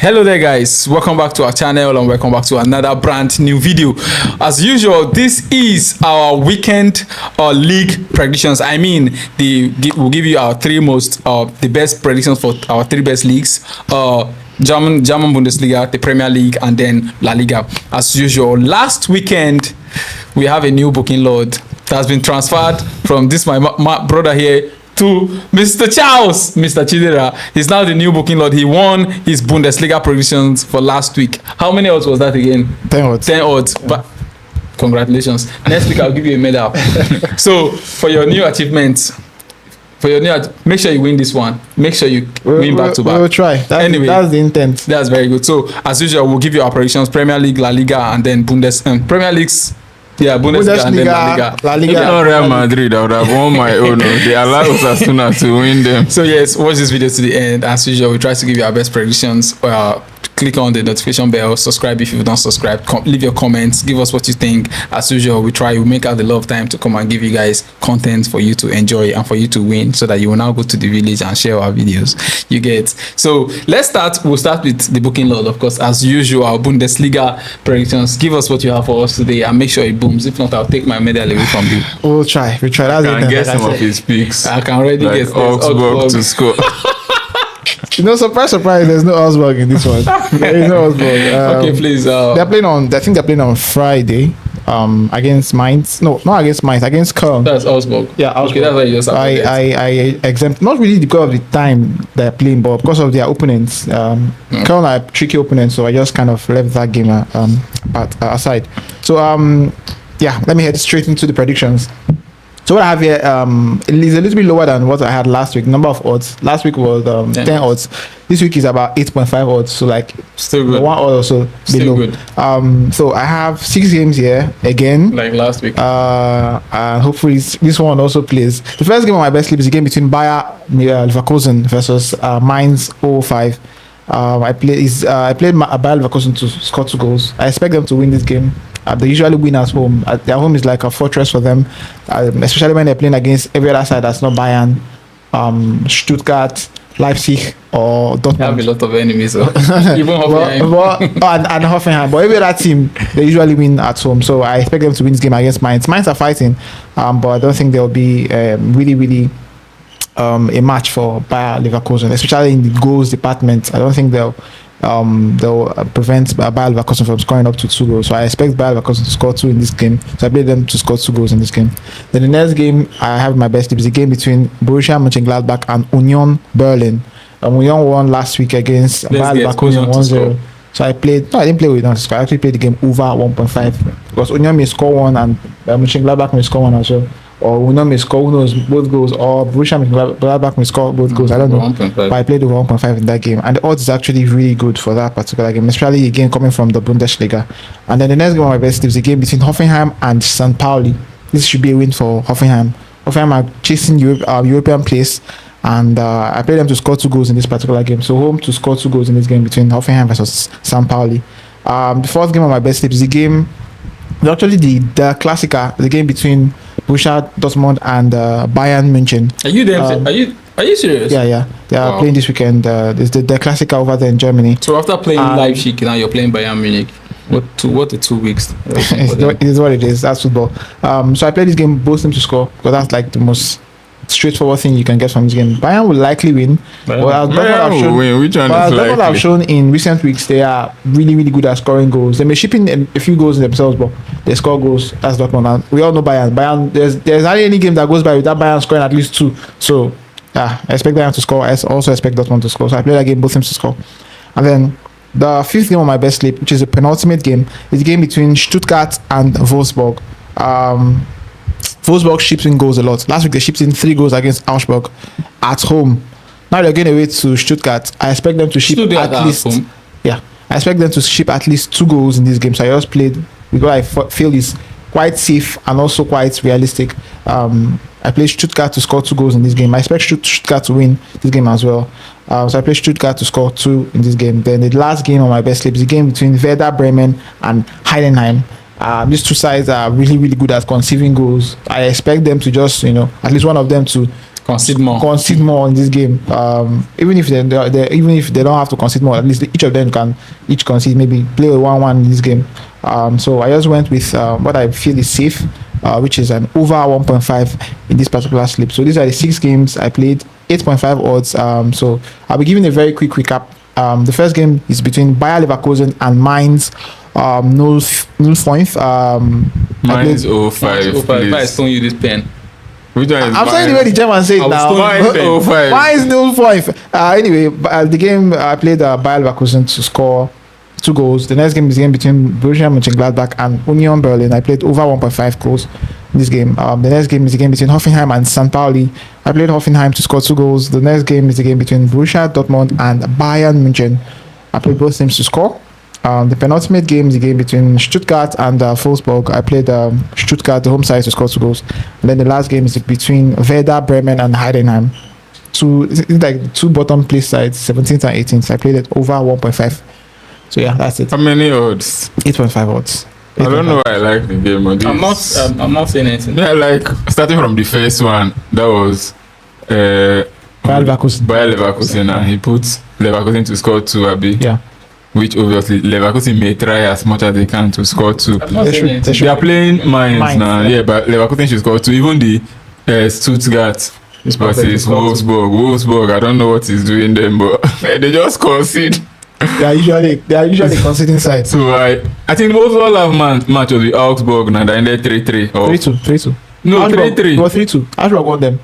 Hello there guys, welcome back to our channel and welcome back to another brand new video. As usual, this is our weekend league predictions. I mean, we'll give you our the best predictions for our three best leagues. German Bundesliga, the Premier League, and then La Liga. As usual, last weekend we have a new booking lord that has been transferred from my brother here to Mr. Charles, Mr. Chidera. He's now the new booking lord. He won his Bundesliga predictions for last week. How many odds was that again? 10 odds. 10 odds. Yeah. But congratulations. Next week I'll give you a medal. So for your new achievements, make sure you win this one. Make sure you win back to back. We'll try. That's the intent. That's very good. So as usual, we'll give you our predictions: Premier League, La Liga, and then Premier League's. Yeah, Bundesliga and then La Liga. If not Real Madrid, I would have won my own. They allow Osasuna to win them. So yes, watch this video to the end. As usual, we try to give you our best predictions. Click on the notification bell, subscribe if you don't subscribe, leave your comments, give us what you think. As usual, we make out a lot of time to come and give you guys content for you to enjoy and for you to win, so that you will now go to the village and share our videos. You get. So let's start. We'll start with the booking lord, of course. As usual, our Bundesliga predictions. Give us what you have for us today and make sure it booms. If not, I'll take my medal away from you. We'll try. I can guess some of his picks. I can already guess Augsburg to score. Surprise, there's no Augsburg in this one. There is no Augsburg. Okay, please. I think they're playing on Friday. Against Mainz. No, not against Mainz. Against Köln. That's Augsburg. Yeah, Augsburg. Okay, that's why you just I exempt, not really because of the time they're playing, but because of their opponents. Köln are tricky opponents, so I just kind of left that game aside. So yeah, let me head straight into the predictions. So what I have here is a little bit lower than what I had last week. Number of odds. Last week was 10 odds. This week is about 8.5 odds. So like still good. 1 odd or so still below. Good. So I have 6 games here again. Like last week. And hopefully this one also plays. The first game on my best sleep is a game between Bayer Leverkusen versus Mainz 05. I played Bayer Leverkusen to score 2 goals. I expect them to win this game. They usually win at home. Their home is like a fortress for them, especially when they're playing against every other side that's not Bayern, Stuttgart, Leipzig, or Dortmund. They have a lot of enemies, so. Even Hoffenheim. and Hoffenheim. But every other team, they usually win at home. So I expect them to win this game against Mainz. Mainz are fighting, but I don't think there'll be really a match for Bayer Leverkusen, especially in the goals department. I don't think they'll prevent Bayer Leverkusen from scoring up to 2 goals. So I expect Bayer Leverkusen to score 2 in this game. So I played them to score 2 goals in this game. Then the next game I have my best tip is a game between Borussia Mönchengladbach and Union Berlin. Union won last week against Bayer Leverkusen 1-0. So I didn't play with Union to score. I actually played the game over 1.5 because Union may score 1 and Mönchengladbach may score 1 as well. Or Union may score, who knows, both goals, or Borussia Mönchengladbach may score both goals. I don't know. 1.5. But I played over 1.5 in that game, and the odds is actually really good for that particular game, especially again coming from the Bundesliga. And then the next game on my best is a game between Hoffenheim and St. Pauli. This should be a win for Hoffenheim. Hoffenheim are chasing European place, and I played them to score 2 goals in this particular game. So home to score 2 goals in this game between Hoffenheim versus St. Pauli. The fourth game on my best is the game, actually the Klassiker, the game between Borussia Dortmund and Bayern München. Are you there? Are you serious? Yeah. They are playing this weekend. There's the Klassiker over there in Germany. So after playing Leipzig, now you're playing Bayern Munich. What the 2 weeks? It is what it is. That's football. So I played this game, both teams to score, because that's like the most straightforward thing you can get from this game. Bayern will likely win. Bayern will win. Which one is likely? I've shown in recent weeks, they are really good at scoring goals. They may ship in a few goals themselves, but they score goals. That's Dortmund. And we all know Bayern. There's hardly any game that goes by without Bayern scoring at least 2. So I expect Bayern to score. I also expect Dortmund to score. So I played that game, both teams to score. And then the fifth game on my best sleep, which is a penultimate game, is a game between Stuttgart and Wolfsburg. Wolfsburg ships in goals a lot. Last week they shipped in 3 goals against Augsburg at home. Now they're going away to Stuttgart. I expect them to ship at least. Home. Yeah, I expect them to ship at least 2 goals in this game. So I just played because I feel is quite safe and also quite realistic. I played Stuttgart to score 2 goals in this game. I expect Stuttgart to win this game as well. So I played Stuttgart to score 2 in this game. Then the last game on my best sleep is a game between Werder Bremen and Heidenheim. These 2 sides are really good at conceiving goals. I expect them to just, at least one of them to concede more in this game. Even if they don't have to concede more, at least each of them can each concede, maybe play a 1-1 in this game. So I just went with what I feel is safe, which is an over 1.5 in this particular slip. So these are the 6 games I played, 8.5 odds. So I'll be giving a very quick recap. The first game is between Bayer Leverkusen and Mainz 05. Mainz 05. If I stone you this pen. Which one is I'm saying the way the German say it now. Mainz 05. Mainz 05. Anyway, the game I played Bayer Leverkusen to score 2 goals. The next game is a game between Borussia Mönchengladbach and Union Berlin. I played over 1.5 goals in this game. The next game is a game between Hoffenheim and St. Pauli. I played Hoffenheim to score 2 goals. The next game is a game between Borussia Dortmund and Bayern München. I played both teams to score. The penultimate game is a game between Stuttgart and Wolfsburg. I played Stuttgart, the home side, to score 2 goals. And then the last game is between Werder Bremen and Heidenheim. Two bottom place sides, 17th and 18th. I played it over 1.5. So yeah, that's it. How many odds? 8.5 odds. I don't know why I like the game. I'm not saying anything. Yeah, like starting from the first one, that was Bayer Leverkusen. Bayer Leverkusen, and he put Leverkusen to score 2, Abi. Yeah. Which obviously Leverkusen may try as much as they can to score 2. I'm not saying anything. They are playing Mainz now, yeah. yeah, but Leverkusen should score 2. Even the Stuttgart versus Wolfsburg, I don't know what he's doing them, but they just concede. They are usually conceding sides. So I think Wolfsburg have match was with Augsburg now, they ended 3-3. 3-2. No, Augsburg, 3-3. It was 3-2. Augsburg won them.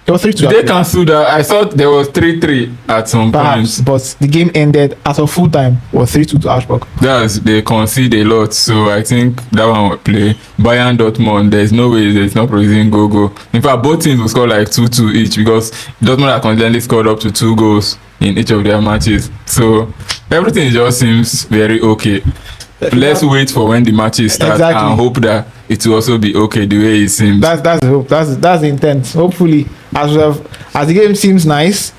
It was 3-2. They cancelled that. I thought there was 3-3 at some Perhaps, point. but the game ended as a full time was 3-2 to Augsburg. They concede a lot, so I think that one will play. Bayern Dortmund, there's no way there's not producing go. In fact, both teams will score like 2-2 each because Dortmund have consistently scored up to 2 goals in each of their matches. So everything just seems very okay. Let's wait for when the matches start and hope that it will also be okay the way it seems. That's the hope. That's the intent. Hopefully, as the game seems nice,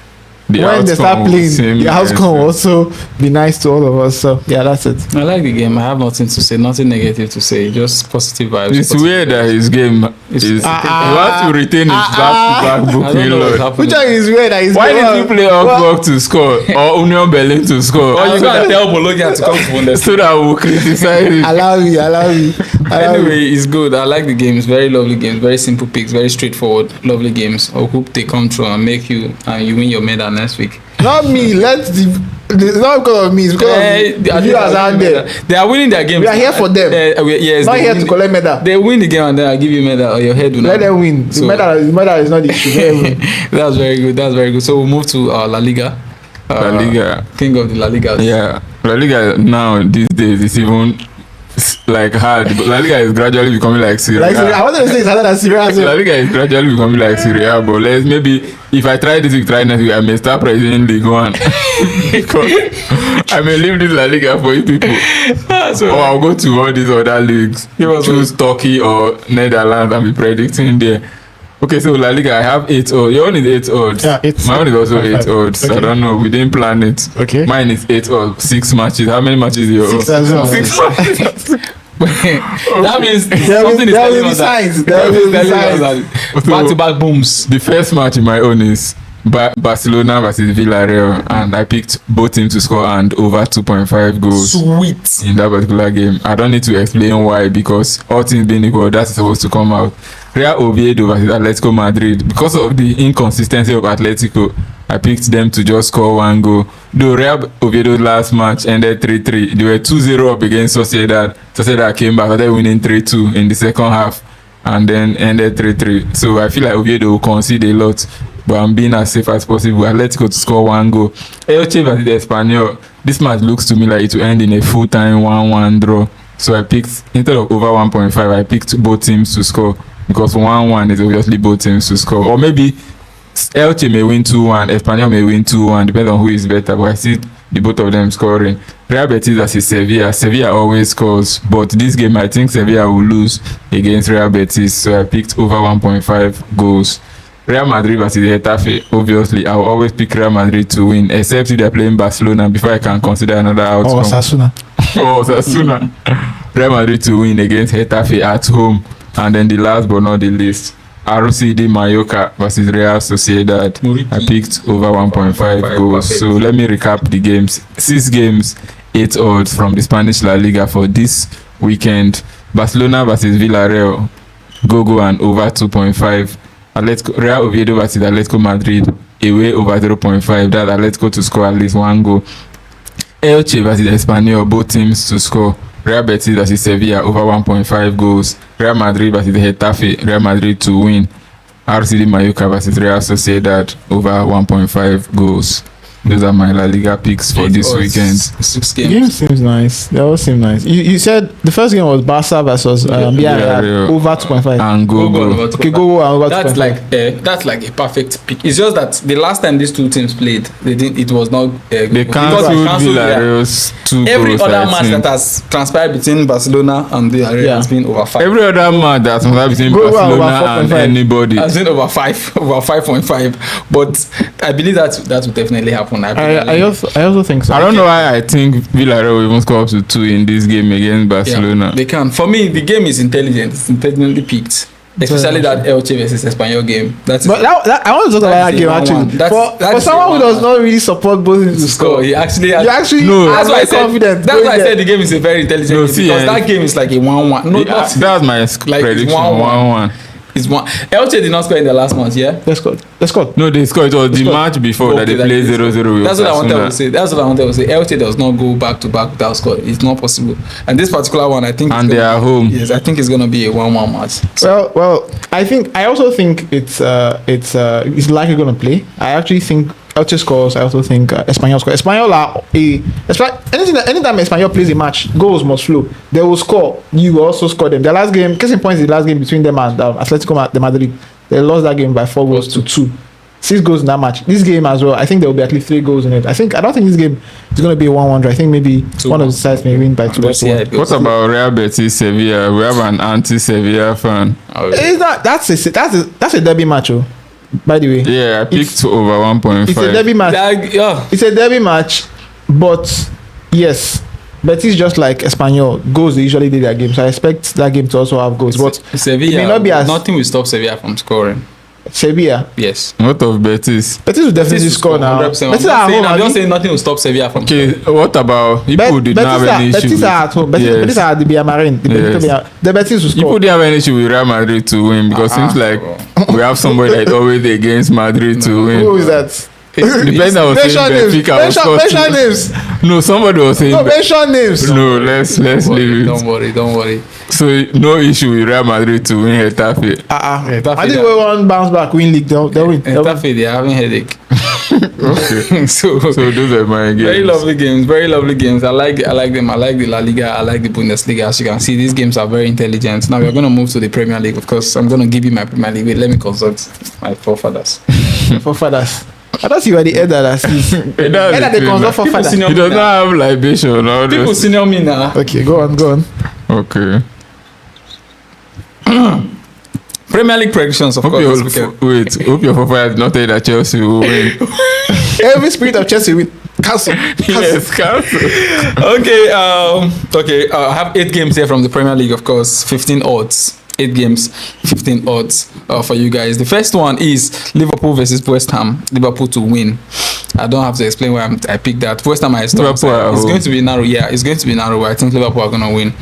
when they start playing, the outcome will also be nice to all of us. So yeah, that's it. I like the game. I have nothing to say, nothing negative to say, just positive vibes. It's weird that his game is he wants to retain his back-to-back booking load. Which one is weird that he's why did you play Augsburg to score or Union Berlin to score? Or you gotta tell Bologna to come to Bundesliga so that we'll criticize it. Allow me. Anyway, it's good. I like the games. Very lovely games. Very simple picks. Very straightforward. Lovely games. I hope they come through and make you win your medal next week. Not me. It's not because of me. It's because of the viewers out there. They are winning their game. We are here for them. Yes, not here to collect medal. They win the game and then I give you medal or your head will let them win. The medal is not the issue. That's very good. So we'll move to La Liga. La Liga. King of the La Liga. Yeah. La Liga now these days is even like hard. But La Liga is gradually becoming like Serie A. I wanted to say it's harder than Serie A. La Liga is gradually becoming like Serie A, but maybe if I try this week, try next week, I may start presenting League 1 because I may leave this La Liga for you people. Or I'll go to all these other leagues, choose Turkey or Netherlands and be predicting there. Okay, so La Liga, I have 8 odds. Your own is 8 odds. Yeah, 8. My own is also 8 odds. Okay. I don't know. We didn't plan it. Okay. Mine is 8 odds. 6 matches. How many matches do you own? 6 as well. 6 matches. That means there will be signs. There will be signs. Back-to-back booms. The first match in my own is Barcelona versus Villarreal, and I picked both teams to score and over 2.5 goals. Sweet. In that particular game. I don't need to explain why, because all things being equal, that's supposed to come out. Real Oviedo versus Atletico Madrid. Because of the inconsistency of Atletico, I picked them to just score 1 goal. Though Real Oviedo's last match ended 3-3. They were 2-0 up against Sociedad. Sociedad came back, started winning 3-2 in the second half, and then ended 3-3. So I feel like Oviedo will concede a lot, but I'm being as safe as possible. Atletico to score 1 goal. Elche versus Espanyol. This match looks to me like it will end in a full-time 1-1 draw. So I picked, instead of over 1.5, I picked both teams to score, because 1-1 is obviously both teams to score. Or maybe Elche may win 2-1, Espanyol may win 2-1, depends on who is better, but I see the both of them scoring. Real Betis versus Sevilla. Sevilla always scores, but this game I think Sevilla will lose against Real Betis, so I picked over 1.5 goals. Real Madrid versus Getafe. Obviously, I will always pick Real Madrid to win, except if they are playing Barcelona before I can consider another outcome. Osasuna. Real Madrid to win against Getafe at home. And then the last but not the least, RCD Mallorca versus Real Sociedad. I picked over 1.5 goals. Perfect. So let me recap the games. 6 games, 8 odds from the Spanish La Liga for this weekend. Barcelona versus Villarreal, go and over 2.5. Real Oviedo versus Atletico Madrid, away over 0.5. That Atletico to score at least 1 goal. Elche versus Espanyol, both teams to score. Real Betis versus Sevilla, over 1.5 goals. Real Madrid versus Getafe, Real Madrid to win. RCD Mallorca versus Real Sociedad, over 1.5 goals. Those are my La Liga picks for this weekend. 6 The games. game seems nice. They all seem nice. You said the first game was Barca versus Villarreal, over 2.5. And go. Okay, go and over 2.5. That's like a perfect pick. It's just that the last time these two teams played, they didn't. It was not. They because cancelled Villarreal's 2 every goals. other I match think. that has transpired between Barcelona and Villarreal has been over 5. Every other match that's between Go over Barcelona and 4.5. anybody. Has been over 5, over 5.5. But I believe that will definitely happen. I also think so. I don't know why I think Villarreal will even score up to 2 in this game against Barcelona. They can. For me, the game is intelligent. It's intelligently picked. Especially that Elche versus Espanyol game. That's But I want to talk about that game actually. For someone who does not really support both teams to score, He actually you actually No. are that's why I very said confident. that's going why I there. said the game is a very intelligent No, game see, because that game is like a 1-1. No, That's my prediction. it's 1-1. 1-1. It's 1. Elche did not score in the last match, yeah? Let's go. No, they scored. It was the scored. match before that they Okay, played is- 0-0 with That's what I wanted Osasuna. to say. That's what I wanted to say. Elche does not go back to back without score. It's not possible. And this particular one, I think, And they are home. Yes, I think it's gonna be a 1-1 match. Well, I also think it's likely going to play. I actually think Elche scores. I also think Espanyol scores. Espanyol are anytime Espanyol plays a match, goals must flow. They will score. You will also score them. The last game, case in point, is the last game between them and Atletico de Madrid. They lost that game by 4 goals to 2. 6 goals in that match. This game as well, I think there will be at least 3 goals in it. I don't think this game is going to be 1-1. I think maybe 2-1. one of the sides may win by 2 Let's see how it goes. What about Real Betis Sevilla? We have an anti-Sevilla fan. It's not. That's a derby match, oh. By the way, Yeah, I It's- picked over 1.5. it's a derby match. Yeah. It's a derby match, but yes, Betis just like Espanyol goals. They usually do their game, so I expect that game to also have goals. But Sevilla, it may not be as- nothing will stop Sevilla from scoring. Sevilla, Yes. What of Betis? Betis will definitely Betis will score now. 100%. Betis are at home. I'm Abi? just saying nothing will stop Sevilla from Okay, scoring. what about people did not have any issue Betis with? are at home. Betis Yes. are at the Biamarin. Yes. The Betis will People score. didn't have any issue with Real Madrid to win because seems like we have somebody that's always against Madrid to Who win. is that? The person that was Mention saying names. Benfica was scored Mention two. names. No, somebody was saying No, mention names. no. Let's leave Don't it. worry. So no issue with Real Madrid to win Getafe. Getafe, I think we want bounce back, win league. They'll win. They'll win. Getafe, they are having headache. Okay. so So those are my games. very lovely games. I like them. I like the La Liga. I like the Bundesliga. As you can see, these games are very intelligent. Now we're going to move to the Premier League. Of course, I'm going to give you my Premier League. Wait, let me consult my forefathers. For fathers. I thought you were the elder that sees. Elder they consult for People fathers. senior He me does now. not have libation. All People those. senior me now. Okay, go on. Okay. Premier League predictions, of Hope course. this your weekend. hope your forefather did not tell you that Chelsea will win. Every spirit of Chelsea with cancel. Yes, cancel. Okay, I have 8 games here from the Premier League, of course. 15 odds. 8 games, 15 odds for you guys. The first one is Liverpool versus West Ham. Liverpool to win. I don't have to explain why I picked that. West Ham, I Liverpool at it's home. going to be narrow. Yeah, it's going to be narrow. I think Liverpool are going to win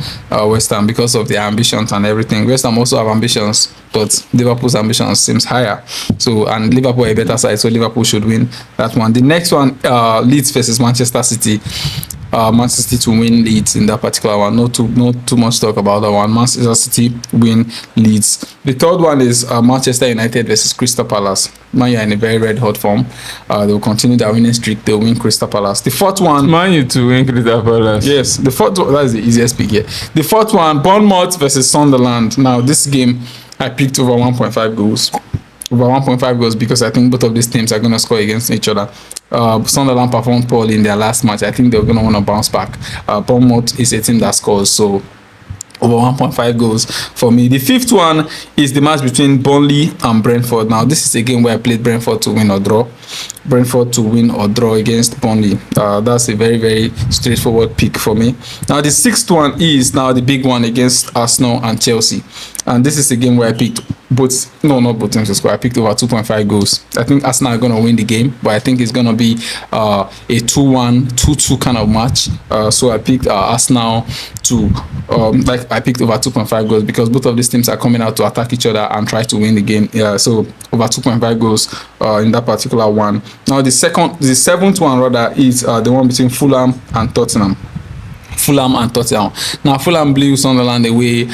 West Ham because of their ambitions and everything. West Ham also have ambitions, but Liverpool's ambitions seems higher. So, and Liverpool are a better side, so Liverpool should win that one. The next one, Leeds versus Manchester City. Manchester City to win Leeds in that particular one. Not too much talk about that one. Manchester City win Leeds. The third one is Manchester United versus Crystal Palace. Man, you are in a very red hot form. They will continue their winning streak. They will win Crystal Palace. The fourth one. Man U to win Crystal Palace. Yes, the fourth one, that is the easiest pick here. The fourth one, Bournemouth versus Sunderland. Now, this game, I picked over 1.5 goals. Over 1.5 goals because I think both of these teams are going to score against each other. Sunderland performed poorly in their last match. I think they're going to want to bounce back. Bournemouth is a team that scores, so over 1.5 goals for me. The fifth one is the match between Burnley and Brentford. Now, this is a game where I played Brentford to win or draw. Brentford to win or draw against Burnley. That's a very, very straightforward pick for me. Now, the sixth one is now the big one against Arsenal and Chelsea. And this is a game where I picked not both teams to score. I picked over 2.5 goals. I think Arsenal are going to win the game, but I think it's going to be a 2-1, 2-2 kind of match. So I picked Arsenal to, I picked over 2.5 goals because both of these teams are coming out to attack each other and try to win the game. So over 2.5 goals in that particular one. Now the seventh one rather is the one between Fulham and Tottenham. Now Fulham blew Sunderland away,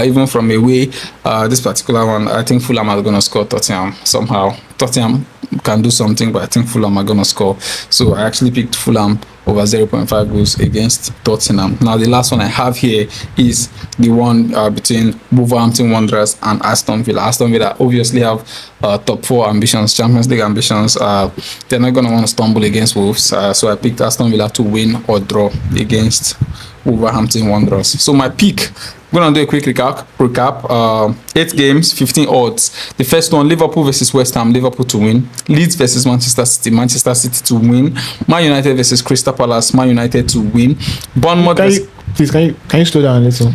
even from away. This particular one, I think Fulham are going to score Tottenham somehow. Tottenham can do something, but I think Fulham are going to score. So I actually picked Fulham over 0.5 goals against Tottenham. Now the last one I have here is the one between Wolverhampton Wanderers and Aston Villa. Aston Villa obviously have top 4 ambitions, Champions League ambitions. They're not going to want to stumble against Wolves. So I picked Aston Villa to win or draw against Wolverhampton Wanderers. So my pick, we're going to do a quick recap. 8 games, 15 odds. The first one, Liverpool versus West Ham, Liverpool to win. Leeds versus Manchester City, Manchester City to win. Man United versus Crystal Palace, Man United to win. Bournemouth can you slow down a little?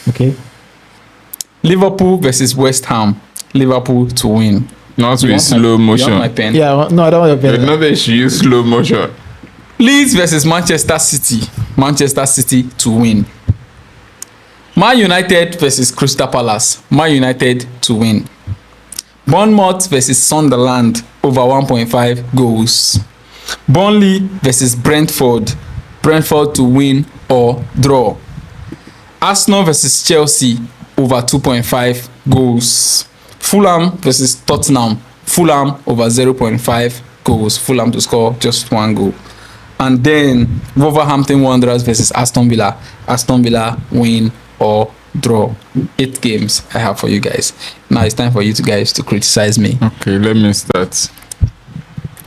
Okay. Liverpool versus West Ham, Liverpool to win. Not with slow motion. You want my pen? Yeah, no, I don't want your pen. Not that she use slow motion. Leeds versus Manchester City, Manchester City to win. Man United versus Crystal Palace, Man United to win. Bournemouth versus Sunderland, over 1.5 goals. Burnley versus Brentford, Brentford to win or draw. Arsenal versus Chelsea, over 2.5 goals. Fulham versus Tottenham, Fulham over 0.5 goals. Fulham to score just 1 goal. And then Wolverhampton Wanderers versus Aston Villa, Aston Villa win or draw. 8 games I have for you guys. Now it's time for you guys to criticize me. Okay, let me start.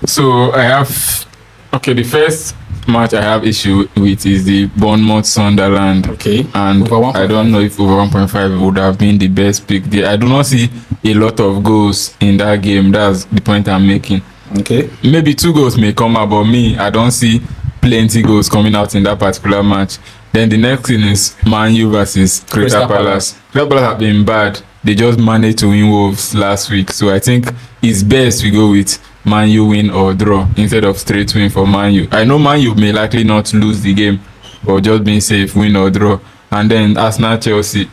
So I have, the first match I have issue with is the Bournemouth Sunderland. Okay. And I don't know if over 1.5 would have been the best pick there. I do not see a lot of goals in that game. That's the point I'm making. Okay. Maybe 2 goals may come out, but me, I don't see plenty goals coming out in that particular match. Then the next thing is Man U versus Crystal Palace. Crystal Palace have been bad. They just managed to win Wolves last week. So I think it's best we go with Man U win or draw instead of straight win for Man U. I know Man U may likely not lose the game, but just being safe, win or draw. And then Arsenal Chelsea.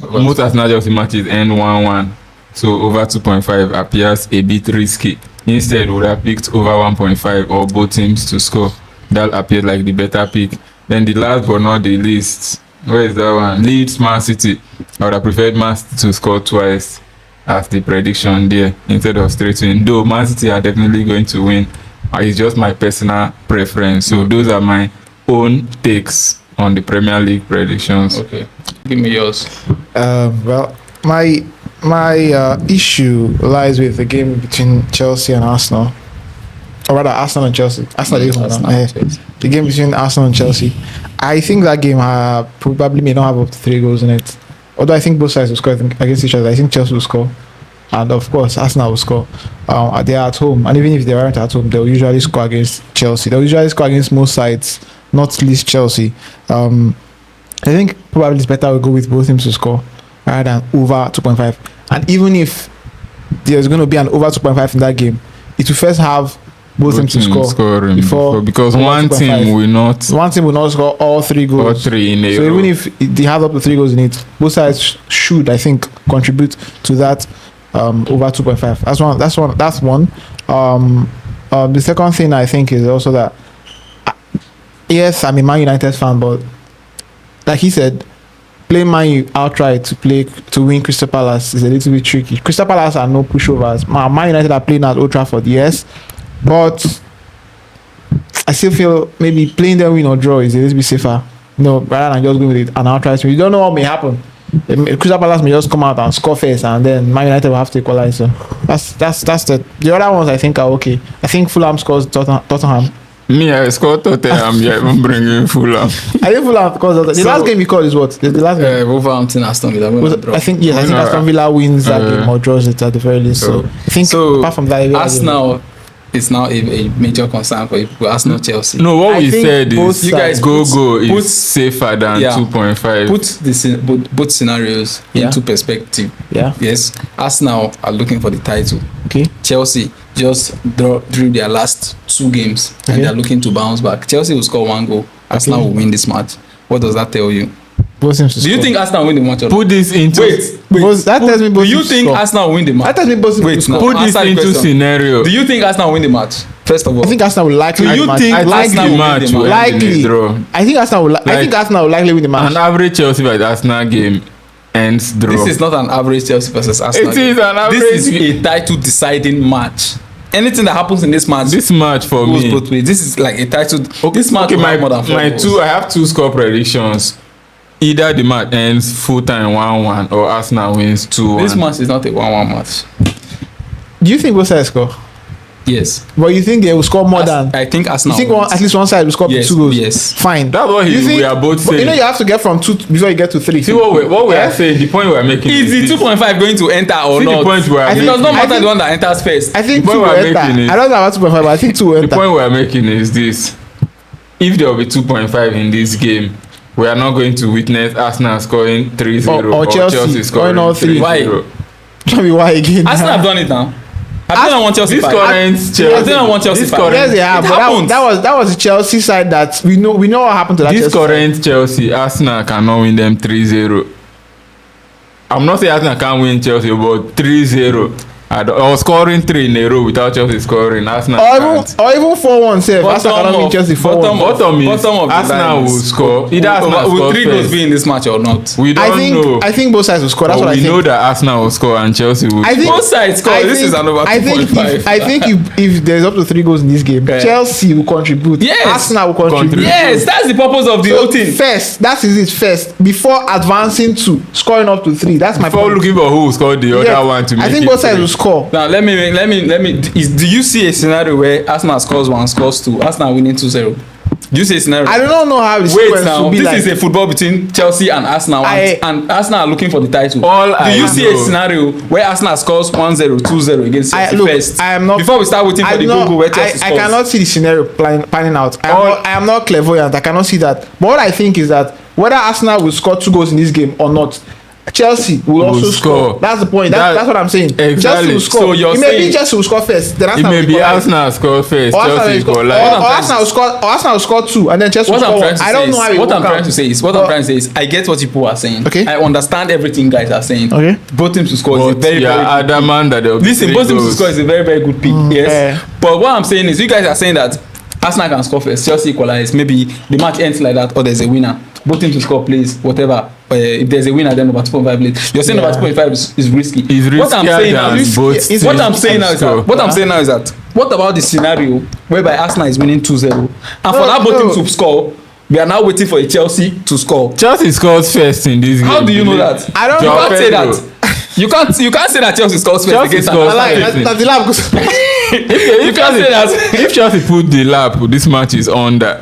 Most Arsenal Chelsea matches end 1-1. So over 2.5 appears a bit risky. Instead, would have picked over 1.5 or both teams to score. That appeared like the better pick. Then the last but not the least, where is that one? Leeds Man City. I would have preferred Man City to score twice as the prediction there instead of straight win. Though Man City are definitely going to win. It's just my personal preference. So those are my own takes on the Premier League predictions. Okay. Give me yours. Well, my issue lies with the game between Chelsea and Arsenal, or rather Arsenal and Chelsea. The game between Arsenal and Chelsea. I think that game probably may not have up to 3 goals in it. Although I think both sides will score against each other. I think Chelsea will score, and of course Arsenal will score. They are at home, and even if they aren't at home, they'll usually score against Chelsea. They'll usually score against most sides, not least Chelsea. I think probably it's better we go with both teams to score rather than over 2.5. And even if there's going to be an over 2.5 in that game, it will first have both teams to score before, because one team will not score all 3 goals. All 3 in a so row. even if they have up to 3 goals in it, both sides should, I think, contribute to that over 2.5. That's one. The second thing I think is also that yes, I'm a Man United fan, but like he said, playing Man U outright to win Crystal Palace is a little bit tricky. Crystal Palace are no pushovers. Man United are playing at Old Trafford, yes, but I still feel maybe playing them win or draw is a little bit safer. Rather than just going with an outright win. You don't know what may happen. Crystal Palace may just come out and score first, and then Man United will have to equalize. So that's the other ones I think are okay. I think Fulham scores Tottenham. Me, I scored Tottenham. Yeah, I'm bringing Fulham. I think Fulham because the last game you called is what? The last game. Wolverhampton, Aston Villa. I think Aston Villa wins that game or draws it at the very least. So I think apart from that, Arsenal is now a major concern for people. Arsenal, Chelsea. No, what we said is you guys go is safer than 2.5. Put both scenarios into perspective. Yeah. Yes, Arsenal are looking for the title. Okay. Chelsea just drew their last 2 games and they're looking to bounce back. Chelsea will score 1 goal. Arsenal will win this match. What does that tell you? Both teams Do you think Arsenal will win the match? Put this into that tells me both. Do you think Arsenal will win the match? That tells me both. Wait, now, put this into scenario. Do you think Arsenal will win the match? First of all, I think Arsenal will likely. Do you think Arsenal will win the match? Likely. Draw? I think Arsenal will. I think Arsenal will likely win the match. An average Chelsea by the Arsenal game ends draw. This is not an average Chelsea versus Arsenal. It is an average. This is a title deciding match. Anything that happens in this match for goes me both ways. This is like a title. This match okay, more than 4 goals. I have 2 score predictions. Either the match ends full time 1-1 or Arsenal wins 2-1. This match is not a 1-1 match. Do you think both sides score? Yes. But you think they will score more than? I think Arsenal. You think at least one side will score 2 goals? Yes. Fine. That's what we are both saying. You know you have to get from 2 before you get to 3. See what we are saying. The point we are making is the 2.5 going to enter or see not? The point we are it does not matter the one that enters first. I think 2 will enter. I don't know about 2.5, but I think 2 will enter. The point we are making is this: if there will be 2.5 in this game, we are not going to witness Arsenal scoring 3-0 or Chelsea scoring all 3. Why? Tell me why again? Arsenal have done it now. I don't want Chelsea. This current Chelsea. I don't want Chelsea. Yes, they have. But that was the Chelsea side that we know what happened to that. This Chelsea current side. Chelsea, Arsenal cannot win them 3-0. I'm not saying Arsenal can't win Chelsea, but 3-0. Or scoring 3 in a row without Chelsea scoring. Arsenal or even 4-1 save. Arsenal cannot win Chelsea 4-1. Bottom is Arsenal will score. Either Arsenal will 3 goals be in this match or not? We don't know. I think both sides will score. That's what I think. We know that Arsenal will score and Chelsea will score. Both sides score. This is an over 2.5. I think if there's up to 3 goals in this game, Chelsea will contribute. Yes. Arsenal will contribute. Yes, that's the purpose of the whole thing. First, that is it. First, before advancing to scoring up to 3. That's my point. Before looking for who will score the other one to make it. I think both sides will score. Now let me. Do you see a scenario where Arsenal scores 1, scores 2, Arsenal winning 2-0? Do you see a scenario? I don't know how the sequence will be like. This is a football between Chelsea and Arsenal, and Arsenal are looking for the title. Do you see a scenario where Arsenal scores 1-0, 2-0 against Chelsea first? I am not. Before we start waiting for the goal where Chelsea scores. I cannot see the scenario panning out. I am not clairvoyant. I cannot see that. But what I think is that whether Arsenal will score 2 goals in this game or not, Chelsea will also score. That's the point. That's what I'm saying. Exactly. Chelsea will score. So you're saying Chelsea will score first. Then Arsenal will score. Arsenal score first. Chelsea will score. Arsenal will score 2, and then Chelsea will score 1. I don't know how it what I'm trying to say is I get what people are saying. Okay. I understand everything guys are saying. Okay. Both teams to score is a very very adamant that listen, both teams to score is a very very good pick. Yes. But what I'm saying is you guys are saying that Arsenal can score first, Chelsea equalize, maybe the match ends like that, or there's a winner. Both teams to score plays, whatever. If there's a winner, then over 2.5 late. You're saying over 2.5 is risky. It's risky. What I'm saying now is that what about the scenario whereby Arsenal is winning 2-0 and for that both teams to score, we are now waiting for a Chelsea to score. Chelsea scores first in this game. How do you know that? I don't know. You can't say that. You can't say that Chelsea scores first against Arsenal. That's the lab. You can't say that. If Chelsea put the lap, this match is under.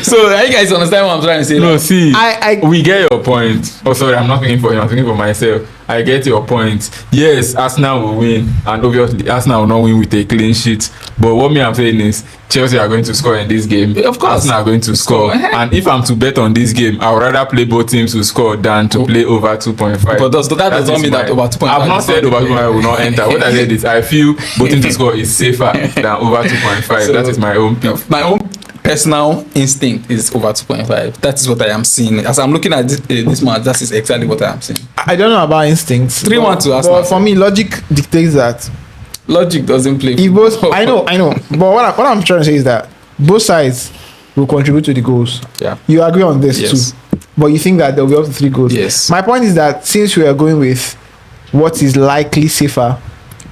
So you guys understand what I'm trying to say? No, see, we get your point. Oh, sorry, I'm not thinking for you. I'm thinking for myself. I get your point. Yes, Arsenal will win, and obviously Arsenal will not win with a clean sheet. But what I'm saying is Chelsea are going to score in this game. Of course, Arsenal are going to score. And if I'm to bet on this game, I would rather play both teams to score than to play over 2.5. But that does not mean that over 2.5. I've not said over 2.5 will not enter. What I said is I feel both teams to score is safer than over 2.5. So, that is my own pick. My own personal instinct is over 2.5. That is what I am seeing. As I'm looking at this match, that is exactly what I am seeing. I don't know about instincts. 3-1 to Arsenal. But for me, logic dictates that. Logic doesn't play. I know. But what I'm trying to say is that both sides will contribute to the goals. Yeah. You agree on this too. But you think that there will be up to 3 goals. Yes. My point is that since we are going with what is likely safer,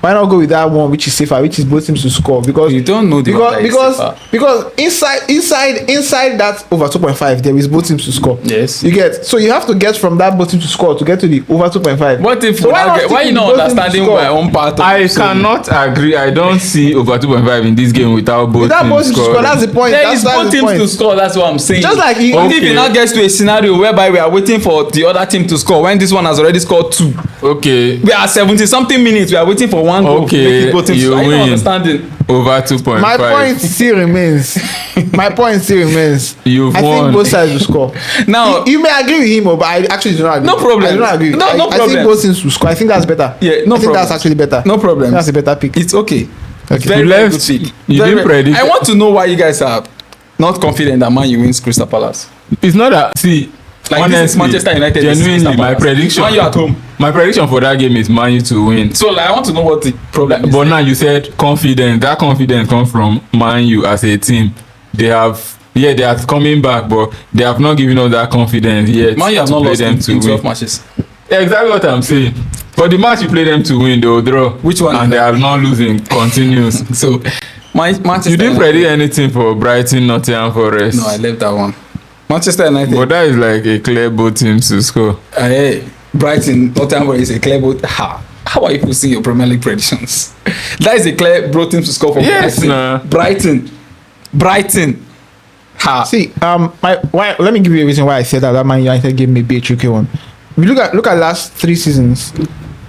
Why not go with that one which is safer, which is both teams to score? Because You don't know the one that is safer. because inside that over 2.5 there is both teams to score. Yes. You get, so you have to get from that both teams to score to get to the over 2.5. What if So why you not understanding my own part? I cannot agree. I don't see over 2.5 in this game without both Without both teams teams to score, that's the point. There That's is the both teams point. to score. That's what I'm saying. Just like you- What if Okay. it now gets to a scenario whereby we are waiting for the other team to score when this one has already scored 2? Okay, We are 70 something minutes. We are waiting for one goal. Okay, Make it both teams. you Are you win. not understanding? over 2.5. My point still remains. My point still remains. You've I won. think both sides will score. Now- you may agree with him, but I actually do not agree. No problem. I do not agree. No I problem. think both teams will score. I think that's better. Yeah, no I think problem. that's actually better. No problem. That's a better pick. It's okay. Okay. Very, You very left- good pick. you Very, didn't very- predict- I want to know why you guys are not confident that Man U wins Crystal Palace. It's not that. See, Like, honestly, this is Manchester United, this is genuinely, Crystal my Palace. prediction. Man U at home. My prediction for that game is Man U to win. So like, I want to know what the problem is. But now you said confidence. That confidence comes from Man U as a team. They are coming back, but they have not given us that confidence yet. Man U have to not play lost them in to 12 win. matches. Exactly what I'm saying. For the match you play them to win, they will draw. Which one? And they are not losing continuous. So, Manchester You didn't United- predict anything for Brighton, Nottingham Forest. No, I left that one. Manchester United. But that is like a clear both teams to score. Hey, Brighton, Nottingham Forest is a clear boat. How are you posting your Premier League predictions? That is a clear broad team to score for Yes, Brighton. nah. Brighton. See, let me give you a reason why I said that Man United game may be a tricky one. If you look at last 3 seasons.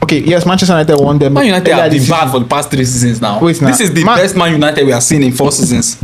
Okay, yes, Manchester United won them. Man United earlier have been this bad season. for the past 3 seasons now. Wait, this now. is the best Man United we have seen in 4 seasons.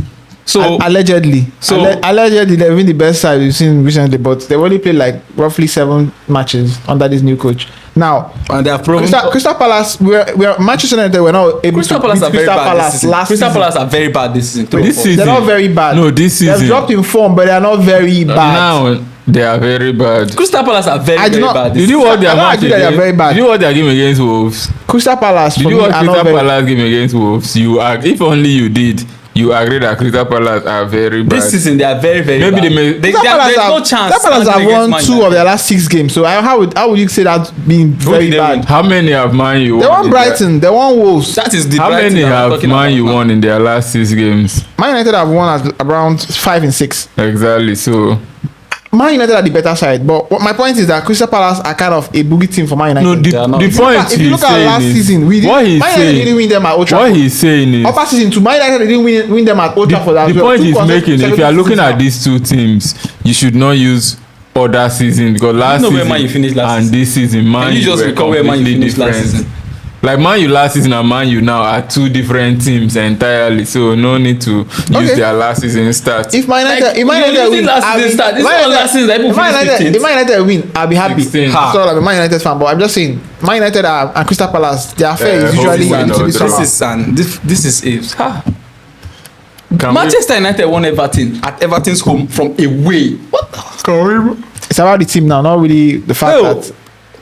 So Allegedly, So- allegedly they've been the best side we've seen recently, but they've only played like roughly 7 matches under this new coach. Now, and they have proven Crystal Palace, we're Manchester United were not able Crystal to Palace beat are very Crystal bad this Palace season. last Crystal season. Palace are very bad this season. This season. They're not very bad. No, this season. They've dropped in form, but they are not very bad. Now they are very bad. Crystal Palace are very, I do very not- bad. This Did you season. watch their I don't match agree that they are against? very bad. Did you watch their game against Wolves? Crystal Palace Did for you me watch are not Crystal very. Palace game against Wolves? If only you did, you agree that Crystal Palace are very bad. This season they are very, very Maybe bad. they may- There's Crystal Palace no have- chance. Crystal Palace have against won Man 2 of United. their last 6 games. So how would you say that being very did they bad? win? How many have Man U They won? won in Brighton. They won Wolves. That is the How Brighton many that I'm have talking Man about U now. won in their last 6 games? Man United have won at around 5 and 6. Exactly. So Man United are the better side, but what my point is that Crystal Palace are kind of a boogie team for Man United. no, They are not. the point If you he's look at saying last is season, what he's Man United didn't saying. win them at Old What Trafford. he's saying is Upper season 2, Man United didn't win them at Old Trafford. as the well. point 2 he's consecutive making. If you are looking seasons at now. these 2 teams, you should not use other season because last know where season Man U finished last and season? this season, Man Can you U just were recall where Man U completely finished last different. season? Like Man U last season and Man U now are 2 different teams entirely, so no need to use their last season stats. If Man United, Like, if Man you're United using win, last I'll season be- start. This if Man is not United- last season that people if Man finished United- 15th. If Man United win, I'll be happy. 16th. That's all. I'm a Man United fan, but I'm just saying, Man United and Crystal Palace, their affair is hopefully usually not. into the This summer. This is it. Can Manchester United won Everton at Everton's home from away. What? It's about the team now, not really the fact No. that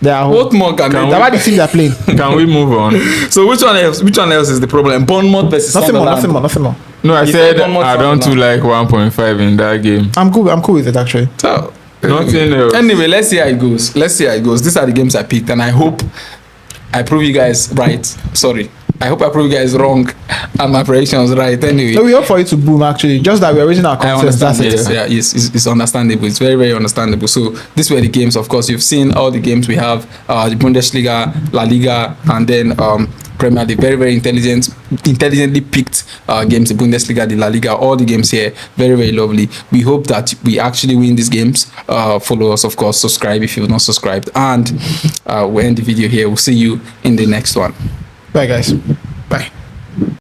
they are home. What more can Can It's they? about the team they're playing. can we move on? So which one else? Which one else is the problem? Bournemouth versus Nothing more, Sunderland. nothing more. No, I You said said one more I time don't now. too like 1.5 in that game. I'm cool with it actually. So, Nothing else. Anyway, let's see how it goes. These are the games I picked, and I hope I prove you guys right. Sorry. I hope I prove you guys wrong and my predictions right. Anyway. So we hope for you to boom actually. Just that we're raising our I concerns. That's understand. it. Yes, it's understandable. It's very, very understandable. So these were the games. Of course, you've seen all the games we have: the Bundesliga, La Liga, and then Premier League. Very, very intelligently picked games. The Bundesliga, the La Liga, all the games here. Very, very lovely. We hope that we actually win these games. Follow us, of course. Subscribe if you've not subscribed, and we'll end the video here. We'll see you in the next one. Bye guys.